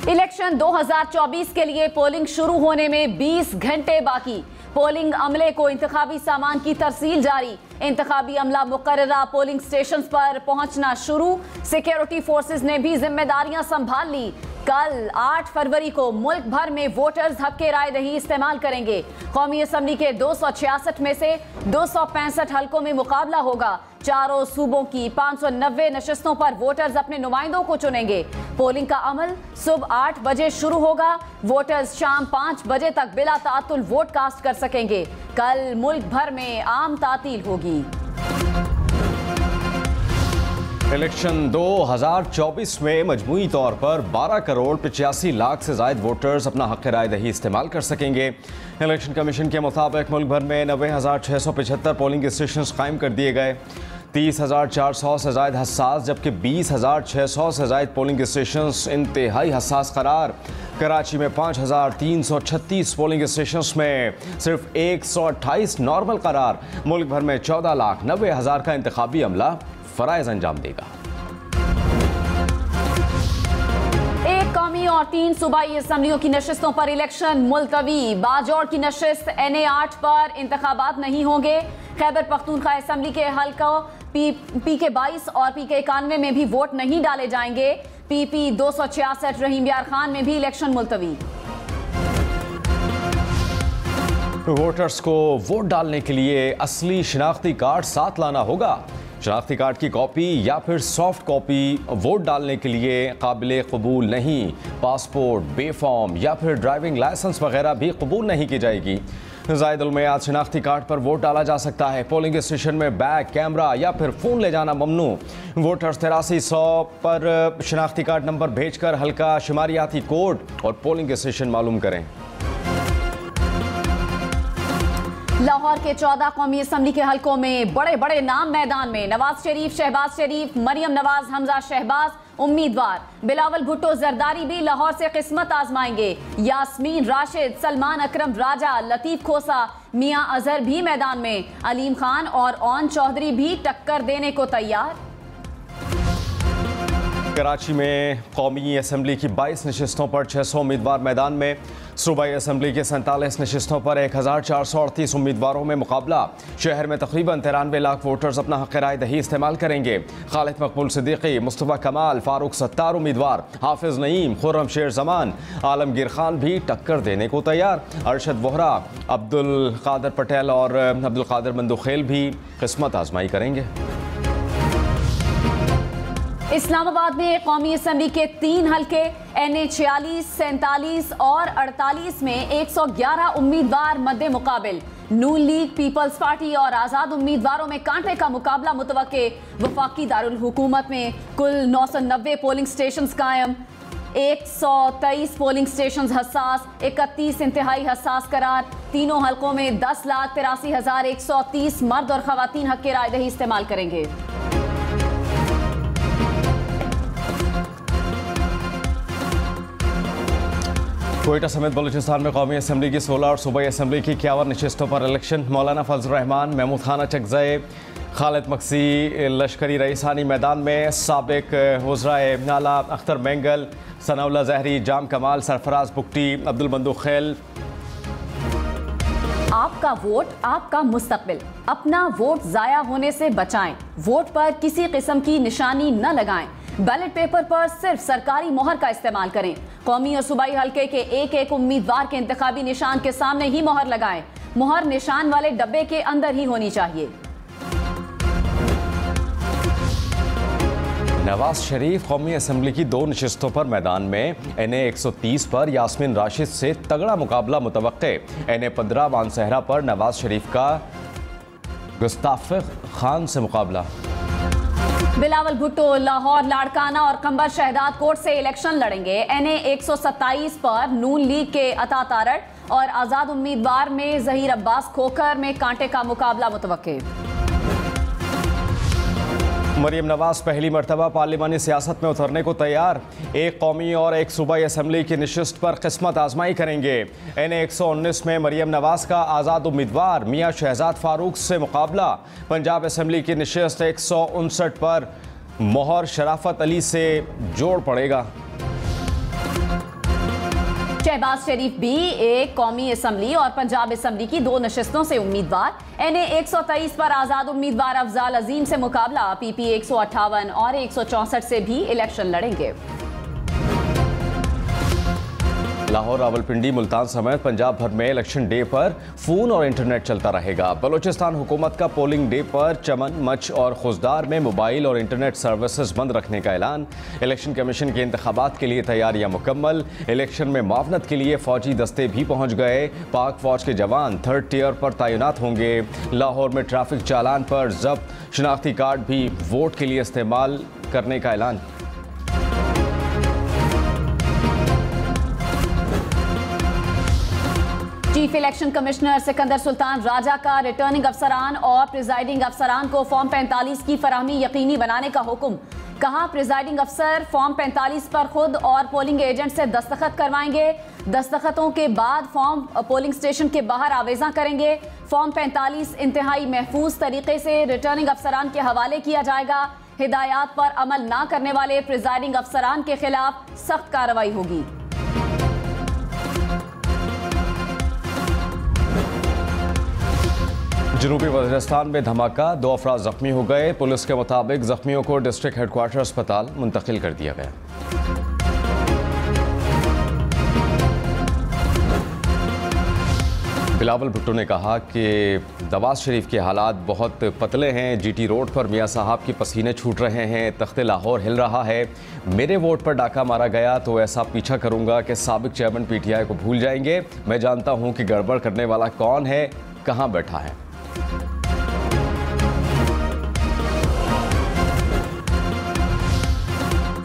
Election 2024 के लिए polling शुरू होने में 20 घंटे बाकी। पोलिंग अमले को इंतखाबी सामान की तरसील जारी। इंतखाबी अमला मुकर्ररा पोलिंग स्टेशन पर पहुंचना शुरू। सिक्योरिटी फोर्सेस ने भी जिम्मेदारियां संभाल ली। कल 8 फरवरी को मुल्क भर में वोटर्स हक़ राय दही इस्तेमाल करेंगे। कौमी असम्बली के 266 में से 265 हलकों में मुकाबला होगा। चारों सूबों की 590 नशिस्तों पर वोटर्स अपने नुमाइंदों को चुनेंगे। पोलिंग का अमल सुबह 8 बजे शुरू होगा। वोटर्स शाम 5 बजे तक बिला ताअत्तुल वोट कास्ट कर सकेंगे। कल मुल्क भर में आम तातील होगी। इलेक्शन 2024 में मजमूई तौर पर 12 करोड़ 85 लाख से ज़ायद वोटर्स अपना हक़ राय दही इस्तेमाल कर सकेंगे। इलेक्शन कमीशन के मुताबिक मुल्क भर में 90,675 पोलिंग स्टेशन कायम कर दिए गए। 30,400 से ज़ायद हसास जबकि 20,600 से ज़ायद पोलिंग स्टेशन इंतहाई हसास करार। कराची में 5,336 पोलिंग स्टेशन में सिर्फ 128 नॉर्मल करार। मुल्क भर में 14,90,000 का इंतखाबी अमला फराइज अंजाम देगा। एक कौमी और 3 सूबाई असम्बलियों की नशिस्तों पर इलेक्शन मुलतवी। बाजौर की नशिस्त NA 8 पर इंतखाबात नहीं होंगे। खैबर पख्तूनख्वा असम्बली के हल्कों PK 22 और PK 91 में भी वोट नहीं डाले जाएंगे। PP 266 रहीम यार खान में भी इलेक्शन मुलतवी। वोटर्स को वोट डालने के लिए असली शिनाख्ती कार्ड साथ लाना होगा। शनाख्ती कार्ड की कॉपी या फिर सॉफ्ट कॉपी वोट डालने के लिए काबिल कबूल नहीं। पासपोर्ट, बेफॉर्म या फिर ड्राइविंग लाइसेंस वगैरह भी कबूल नहीं की जाएगी। ज़ायद उल-मियाद शनाख्ती कार्ड पर वोट डाला जा सकता है। पोलिंग स्टेशन में बैग, कैमरा या फिर फ़ोन ले जाना ममनू। वोटर्स 8300 पर शनाख्ती कार्ड नंबर भेजकर हल्का शुमारियाती कोड और पोलिंग स्टेशन मालूम करें। लाहौर के 14 कौमी असम्बली के हलकों में बड़े बड़े नाम मैदान में। नवाज शरीफ, शहबाज शरीफ, मरियम नवाज, हमजा शहबाज उम्मीदवार। बिलावल भुट्टो जरदारी भी लाहौर से किस्मत आजमाएंगे। यास्मीन राशिद, सलमान अकरम राजा, लतीफ खोसा, मियां अजहर भी मैदान में। अलीम खान और ओन चौधरी भी टक्कर देने को तैयार। कराची में कौमी असम्बली की 22 नशिस्तों पर 600 उम्मीदवार मैदान में। सूबाई असम्बली के 47 नशिस्तों पर 1438 उम्मीदवारों में मुकाबला। शहर में तकरीबन 93 लाख वोटर्स अपना हक़ राय दही इस्तेमाल करेंगे। खालिद मकबूल सिद्दीकी, मुस्तफ़ा कमाल, फारूक सत्तार उम्मीदवार। हाफिज नईम, खुर्रम शेर जमान, आलमगीर खान भी टक्कर देने को तैयार। अरशद वोहरा, अब्दुल कादिर पटेल और अब्दुल कादिर मंदुखेल भी किस्मत आजमाई करेंगे। इस्लामाबाद में कौमी असम्बली के 3 हलके NA 46, 47 और 48 में 111 उम्मीदवार मद्दे मुकाबिल। नून लीग, पीपल्स पार्टी और आज़ाद उम्मीदवारों में कांटे का मुकाबला मुतवक्के। वफाकी दारुल हुकूमत में कुल 990 पोलिंग स्टेशन कायम। 123 पोलिंग स्टेशन हसास, 31 इंतहाई हसास करार। तीनों हलकों में 10,83,130 मर्द और खवातीन हक़ राय दही इस्तेमाल करेंगे। कोयटा समेत बलूचिस्तान में कौमी असम्बली की 16 और सूबाई असम्बली की 51 नशिस्तों पर इलेक्शन। मौलाना फजल रहमान, महमूद खान चकज़ई, खालिद मक्सी लश्करी रईसानी मैदान में। साबिक वज़राए नाला अख्तर मेंगल, सनाउल्लाह ज़हरी, जाम कमाल, सरफराज बुकटी, अब्दुल मंदुखेल। आपका वोट आपका मुस्तकबिल। अपना वोट ज़ाया होने से बचाएं। वोट पर किसी किस्म की निशानी न लगाएं। बैलेट पेपर पर सिर्फ सरकारी मोहर का इस्तेमाल करें। कौमी और सूबाई हल्के के एक उम्मीदवार के इंतखाबी निशान के सामने ही मोहर लगाएं। मोहर निशान वाले डब्बे के अंदर ही होनी चाहिए। नवाज शरीफ कौमी असम्बली की 2 नशिस्तों पर मैदान में। NA 130 पर यास्मीन राशिद से तगड़ा मुकाबला मुतवक्के। NA 15 मानसहरा पर नवाज शरीफ का गुस्ताफ खान से मुकाबला। बिलावल भुट्टो लाहौर, लाड़काना और कंबर शहदाद कोट से इलेक्शन लड़ेंगे। NA 127 पर नून लीग के अता तारड़ और आज़ाद उम्मीदवार में ज़हीर अब्बास खोखर में कांटे का मुकाबला मुतवक्के। मरियम नवाज पहली मरतबा पार्लिमानी सियासत में उतरने को तैयार। एक कौमी और एक सूबाई असम्बली की नशिस्त पर किस्मत आजमाई करेंगे। NA 119 में मरियम नवाज का आज़ाद उम्मीदवार मियाँ शहजाद फारूक से मुकाबला। पंजाब असम्बली की नशिस्त 159 पर मोहर शराफत अली से जोड़ पड़ेगा। शहबाज शरीफ भी एक कौमी असम्बली और पंजाब असम्बली की 2 नशिस्तों से उम्मीदवार। NA 123 पर आजाद उम्मीदवार अफजाल अजीम से मुकाबला। PP 158 और 164 से भी इलेक्शन लड़ेंगे। लाहौर, रावलपिंडी, मुल्तान समेत पंजाब भर में इलेक्शन डे पर फोन और इंटरनेट चलता रहेगा। बलूचिस्तान हुकूमत का पोलिंग डे पर चमन, मच और खुजदार में मोबाइल और इंटरनेट सर्विसेज बंद रखने का ऐलान। इलेक्शन कमीशन के इंतखाबात के लिए तैयारियां मुकम्मल। इलेक्शन में मावनत के लिए फौजी दस्ते भी पहुंच गए। पाक फौज के जवान 3rd टियर पर तैनात होंगे। लाहौर में ट्रैफिक चालान पर जब्त शनाख्ती कार्ड भी वोट के लिए इस्तेमाल करने का ऐलान। Chief election commissioner Sikandar Sultan Raja का रिटर्निंग अफसरान और प्रिजाइडिंग अफसरान को फॉर्म 45 की फराहमी यकीनी बनाने का हुक्म। कहा, प्रिजाइडिंग अफसर फॉर्म 45 पर खुद और पोलिंग एजेंट से दस्तखत करवाएंगे। दस्तखतों के बाद फॉर्म पोलिंग स्टेशन के बाहर आवेजा करेंगे। फॉर्म 45 इंतहाई महफूज तरीके से रिटर्निंग अफसरान के हवाले किया जाएगा। हिदायत पर अमल न करने वाले प्रिजाइडिंग अफसरान के खिलाफ सख्त कार्रवाई होगी। जनूबी वज़ीरिस्तान में धमाका, 2 अफराद जख्मी हो गए। पुलिस के मुताबिक जख्मियों को डिस्ट्रिक्ट हेडक्वार्टर अस्पताल मुंतकिल कर दिया गया। बिलावल भुट्टो ने कहा कि नवाज शरीफ के हालात बहुत पतले हैं। GT रोड पर मियाँ साहब के पसीने छूट रहे हैं। तख्ते लाहौर हिल रहा है। मेरे वोट पर डाका मारा गया तो ऐसा पीछा करूंगा कि साबिक चेयरमैन PTI को भूल जाएंगे। मैं जानता हूं कि गड़बड़ करने वाला कौन है, कहां बैठा है।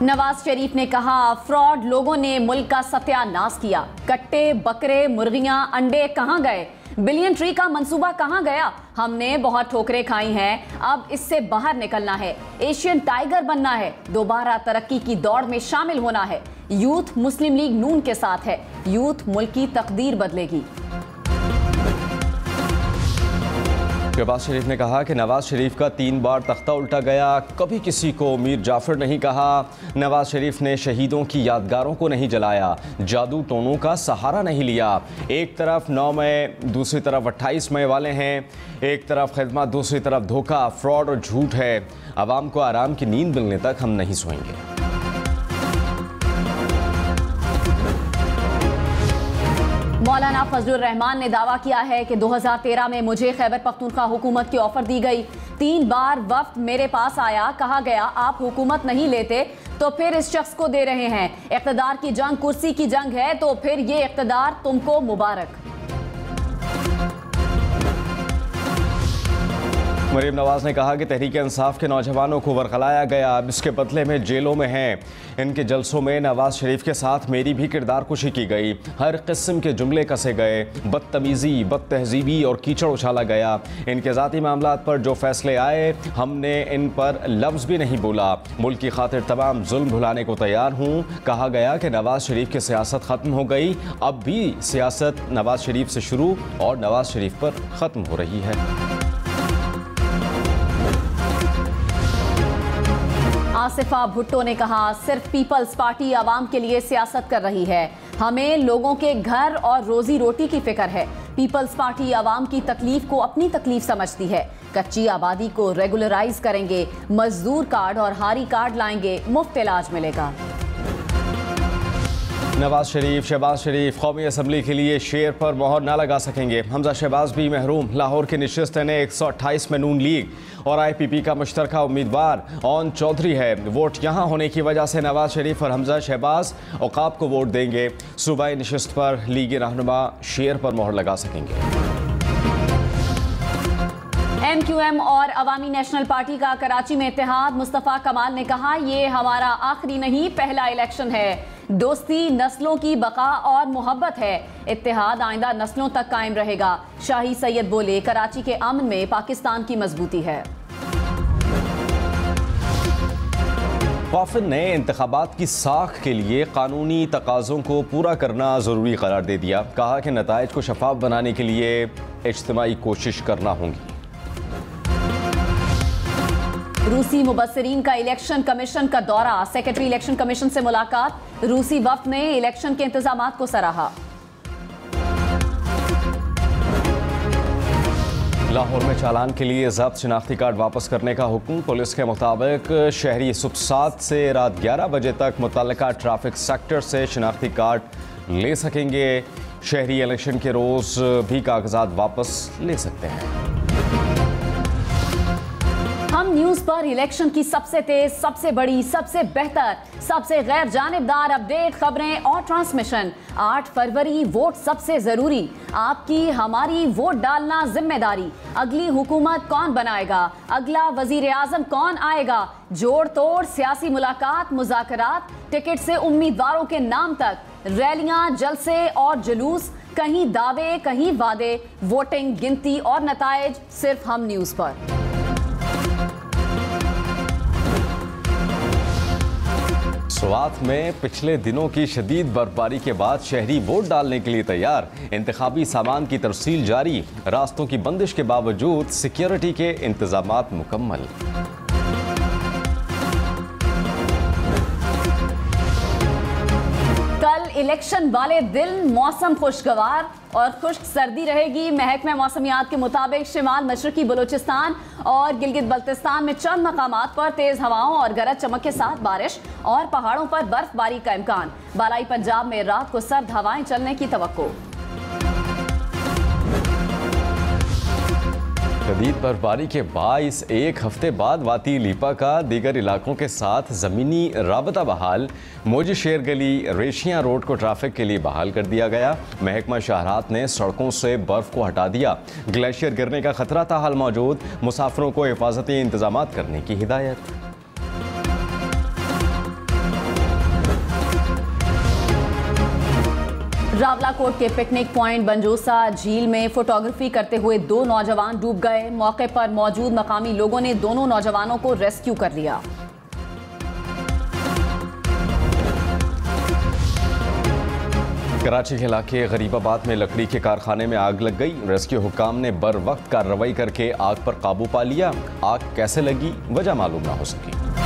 नवाज शरीफ ने कहा, फ्रॉड लोगों ने मुल्क का सत्यानाश किया। कट्टे, बकरे, मुर्गियां, अंडे कहां गए? बिलियन ट्री का मंसूबा कहां गया? हमने बहुत ठोकरें खाई हैं, अब इससे बाहर निकलना है। एशियन टाइगर बनना है। दोबारा तरक्की की दौड़ में शामिल होना है। यूथ मुस्लिम लीग नून के साथ है। यूथ मुल्क की तकदीर बदलेगी। शहबाज शरीफ ने कहा कि नवाज शरीफ का 3 बार तख्ता उल्टा गया, कभी किसी को मीर जाफर नहीं कहा। नवाज शरीफ ने शहीदों की यादगारों को नहीं जलाया, जादू टोनों का सहारा नहीं लिया। एक तरफ 9 मई, दूसरी तरफ 28 मई वाले हैं। एक तरफ खिदमत, दूसरी तरफ धोखा, फ्रॉड और झूठ है। आवाम को आराम की नींद मिलने तक हम नहीं सोएंगे। मौलाना फजलुर रहमान ने दावा किया है कि 2013 में मुझे खैबर पख्तूनख्वा हुकूमत की ऑफर दी गई। 3 बार वफ्द मेरे पास आया, कहा गया आप हुकूमत नहीं लेते तो फिर इस शख्स को दे रहे हैं। इख्तिदार की जंग कुर्सी की जंग है तो फिर ये इख्तिदार तुमको मुबारक। मरीम नवाज ने कहा कि तहरीक इंसाफ के नौजवानों को वरगलाया गया, अब इसके बदले में जेलों में हैं। इनके जलसों में नवाज शरीफ के साथ मेरी भी किरदार कुशी की गई। हर किस्म के जुमले कसे गए, बदतमीज़ी, बदतहजीबी और कीचड़ उछाला गया। इनके ज़ाती मामलात पर जो फैसले आए हमने इन पर लफ्ज़ भी नहीं बोला। मुल्क की खातिर तमाम जुल्म भुलाने को तैयार हूँ। कहा गया कि नवाज शरीफ की सियासत ख़त्म हो गई, अब भी सियासत नवाज शरीफ से शुरू और नवाज शरीफ पर ख़त्म हो रही है। आसिफा भुट्टो ने कहा, सिर्फ पीपल्स पार्टी आवाम के लिए सियासत कर रही है। हमें लोगों के घर और रोजी रोटी की फिक्र है। पीपल्स पार्टी आवाम की तकलीफ को अपनी तकलीफ समझती है। कच्ची आबादी को रेगुलराइज करेंगे, मजदूर कार्ड और हारी कार्ड लाएंगे, मुफ्त इलाज मिलेगा। नवाज शरीफ, शहबाज शरीफ कौमी असम्बली के लिए शेर पर मोहर ना लगा सकेंगे। हमजा शहबाज भी महरूम। लाहौर की नशिस्त ने 128 में नून लीग और IPP का मुश्तरका उम्मीदवार ओन चौधरी है। वोट यहाँ होने की वजह से नवाज शरीफ और हमजा शहबाज औकाब को वोट देंगे। सूबाई नशिस्त पर लीग रहनुमा शेर पर मोहर लगा सकेंगे। MQM और अवामी नेशनल पार्टी का कराची में इत्तेहाद। मुस्तफ़ा कमाल ने कहा, ये हमारा आखिरी नहीं पहला इलेक्शन है। दोस्ती नस्लों की बका और मोहब्बत है। इत्तेहाद आइंदा नस्लों तक कायम रहेगा। शाही सैयद बोले, कराची के अमन में पाकिस्तान की मजबूती है। वाफिद ने इंतखाबात की साख के लिए कानूनी तकाज़ों को पूरा करना ज़रूरी करार दे दिया। कहा कि नताइज को शफाफ बनाने के लिए इज्तिमाई कोशिश करना होगी। रूसी मुबस्सिरीन का इलेक्शन कमीशन का दौरा, सेक्रेटरी इलेक्शन कमीशन से मुलाकात। रूसी वफ्द ने इलेक्शन के इंतजामात को सराहा। लाहौर में चालान के लिए जब्त शिनाख्ती कार्ड वापस करने का हुक्म। पुलिस के मुताबिक शहरी सुबह 7 से रात 11 बजे तक मुतल्लिका ट्रैफिक सेक्टर से शिनाख्ती कार्ड ले सकेंगे। शहरी इलेक्शन के रोज भी कागजात वापस ले सकते हैं। हम न्यूज पर इलेक्शन की सबसे तेज, सबसे बड़ी, सबसे बेहतर, सबसे गैर जानिबदार अपडेट, खबरें और ट्रांसमिशन। 8 फरवरी वोट सबसे जरूरी। आपकी हमारी वोट डालना जिम्मेदारी। अगली हुकूमत कौन बनाएगा, अगला वजीर आजम कौन आएगा, जोड़ तोड़ सियासी मुलाकात, मुज़ाकरात, टिकट से उम्मीदवारों के नाम तक, रैलियां, जलसे और जुलूस, कहीं दावे कहीं वादे, वोटिंग, गिनती और नताइज सिर्फ हम न्यूज पर। स्वात में पिछले दिनों की शदीद बर्फबारी के बाद शहरी वोट डालने के लिए तैयार। इंतखाबी सामान की तरसील जारी। रास्तों की बंदिश के बावजूद सिक्योरिटी के इंतजामात मुकम्मल। कल इलेक्शन वाले दिन मौसम खुशगवार और खुश्क सर्दी रहेगी। महकमा मौसमियात के मुताबिक शिमाल मशरकी बलूचिस्तान और गिलगित बल्तिस्तान में चंद मकामात पर तेज हवाओं और गरज चमक के साथ बारिश और पहाड़ों पर बर्फबारी का इम्कान। बालाई पंजाब में रात को सर्द हवाएं चलने की तवक्को। शदीद बर्फबारी के बाइस एक हफ्ते बाद वाती लीपा का दीगर इलाकों के साथ ज़मीनी राबता बहाल। मोजी शेर गली रेशियां रोड को ट्रैफिक के लिए बहाल कर दिया गया। महकमा शाहरात ने सड़कों से बर्फ को हटा दिया। ग्लेशियर गिरने का खतरा ताहाल मौजूद। मुसाफिरों को हिफाजती इंतजाम करने की हिदायत। रावलाकोट के पिकनिक पॉइंट बंजोसा झील में फोटोग्राफी करते हुए 2 नौजवान डूब गए। मौके पर मौजूद मकामी लोगों ने दोनों नौजवानों को रेस्क्यू कर लिया। कराची के इलाके गरीबाबाद में लकड़ी के कारखाने में आग लग गई। रेस्क्यू हुकाम ने बर वक्त कार्रवाई करके आग पर काबू पा लिया। आग कैसे लगी वजह मालूम ना हो सकी।